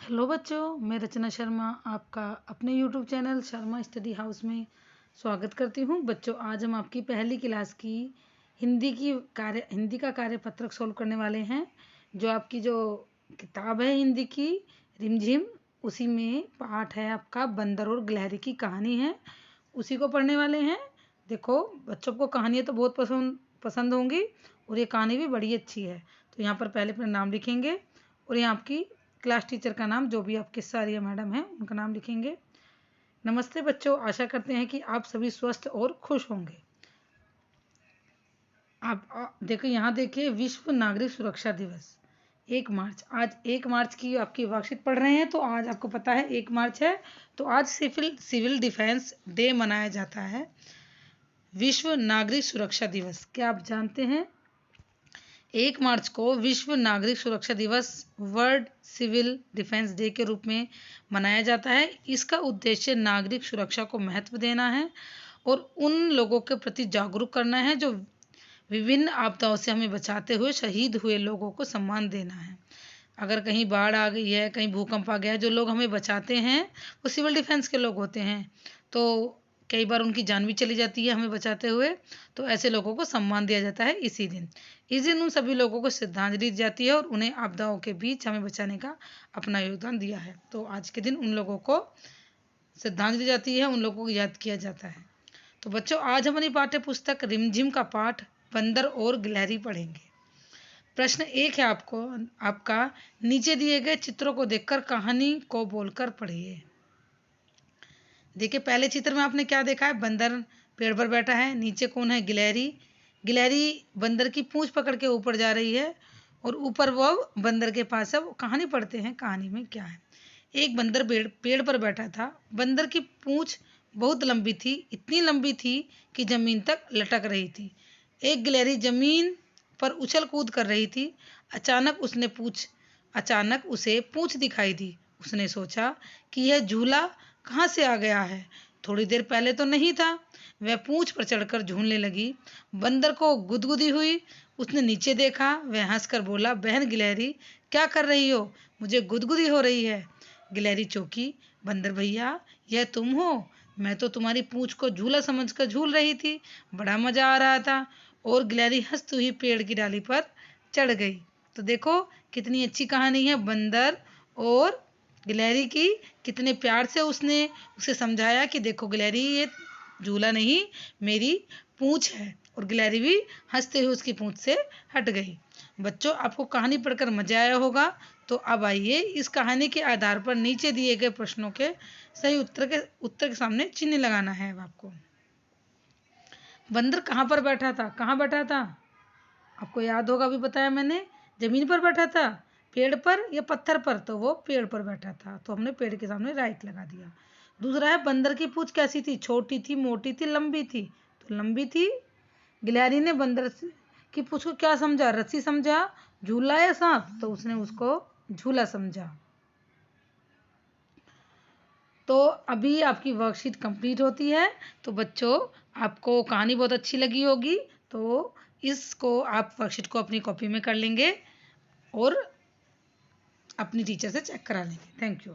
Hello बच्चों, मैं रचना शर्मा आपका अपने YouTube channel Sharma study house में स्वागत करती हूँ। बच्चों, आज हम आपकी पहली क्लास की हिंदी का कार्यपत्रक सोल्व करने वाले हैं। जो आपकी जो किताब है हिंदी की रिमझिम, उसी में पाठ है आपका बंदर और गिलहरी की कहानी है, उसी को पढ़ने वाले हैं। देखो बच्चों को कहानियाँ तो बहुत पसंद होंगी और ये कहानी भी बड़ी अच्छी है। तो यहाँ पर पहले अपना नाम लिखेंगे और यहाँ आपकी क्लास टीचर का नाम, जो भी आपके सारिया मैडम हैं उनका नाम लिखेंगे। नमस्ते बच्चों, आशा करते हैं कि आप सभी स्वस्थ और खुश होंगे। आप देखो, यहाँ देखिए विश्व नागरिक सुरक्षा दिवस 1 मार्च। आज 1 मार्च की आपकी वर्कशीट पढ़ रहे हैं, तो आज आपको पता है 1 मार्च है, तो आज सिविल डिफेंस डे मनाया जाता है। विश्व नागरिक सुरक्षा दिवस, क्या आप जानते हैं 1 मार्च को विश्व नागरिक सुरक्षा दिवस वर्ल्ड सिविल डिफेंस डे के रूप में मनाया जाता है। इसका उद्देश्य नागरिक सुरक्षा को महत्व देना है और उन लोगों के प्रति जागरूक करना है जो विभिन्न आपदाओं से हमें बचाते हुए शहीद हुए लोगों को सम्मान देना है। अगर कहीं बाढ़ आ गई है, कहीं भूकंप आ गया है, जो लोग हमें बचाते हैं वो सिविल डिफेंस के लोग होते हैं। तो कई बार उनकी जान भी चली जाती है हमें बचाते हुए, तो ऐसे लोगों को सम्मान दिया जाता है इस दिन उन सभी लोगों को श्रद्धांजलि दी जाती है और उन्हें आपदाओं के बीच हमें बचाने का अपना योगदान दिया है। तो आज के दिन उन लोगों को श्रद्धांजलि दी जाती है, उन लोगों को याद किया जाता है। तो बच्चों, आज हम अपनी पाठ्य पुस्तक रिमझिम का पाठ बंदर और गिलहरी पढ़ेंगे। प्रश्न 1 है आपका नीचे दिए गए चित्रों को देखकर कहानी को बोलकर पढ़िए। देखिए, पहले चित्र में आपने क्या देखा है, बंदर पेड़ पर बैठा है, नीचे कौन है, गिलहरी। गिलहरी बंदर की पूंछ पकड़ के ऊपर जा रही है और ऊपर वो बंदर के पास है। वो कहानी पढ़ते हैं, कहानी में क्या है। एक बंदर पेड़ पर बैठा था। बंदर की पूंछ बहुत लंबी थी, इतनी लंबी थी कि जमीन तक लटक रही थी। एक गिलहरी जमीन पर उछल कूद कर रही थी। अचानक उसे पूंछ दिखाई दी। उसने सोचा कि यह झूला कहाँ से आ गया है, थोड़ी देर पहले तो नहीं था। वह पूंछ पर चढ़कर झूलने लगी। बंदर को गुदगुदी हुई। उसने नीचे देखा। वह हंसकर बोला, बहन गिलहरी, क्या कर रही हो, मुझे गुदगुदी हो रही है। गिलहरी चौंकी। बंदर भैया, यह तुम हो? मैं तो तुम्हारी पूंछ को झूला समझकर झूल रही थी, बड़ा मजा आ रहा था। और गिलहरी हंसती हुई पेड़ की डाली पर चढ़ गई। तो देखो कितनी अच्छी कहानी है बंदर और गिलहरी की। कितने प्यार से उसने उसे समझाया कि देखो गिलहरी, ये झूला नहीं, मेरी पूंछ है। और गिलहरी भी हंसते हुए उसकी पूंछ से हट गई। बच्चों, आपको कहानी पढ़कर मजा आया होगा। तो अब आइए, इस कहानी के आधार पर नीचे दिए गए प्रश्नों के सही उत्तर के सामने चिन्ह लगाना है। अब आपको बंदर कहाँ पर बैठा था, कहाँ बैठा था, आपको याद होगा, अभी बताया मैंने। जमीन पर बैठा था, पेड़ पर या पत्थर पर, तो वो पेड़ पर बैठा था, तो हमने पेड़ के सामने राइट लगा दिया। दूसरा है, बंदर की पूंछ कैसी थी, छोटी थी, मोटी थी, लंबी थी, तो लंबी थी। गिलहरी ने बंदर की पूंछ को क्या समझा, रस्सी समझा, झूला या सांप, तो उसने उसको झूला समझा। तो अभी आपकी वर्कशीट कंप्लीट होती है। तो बच्चों, आपको कहानी बहुत अच्छी लगी होगी, तो इसको आप वर्कशीट को अपनी कॉपी में कर लेंगे और अपनी टीचर से चेक करा लेंगे। Thank you.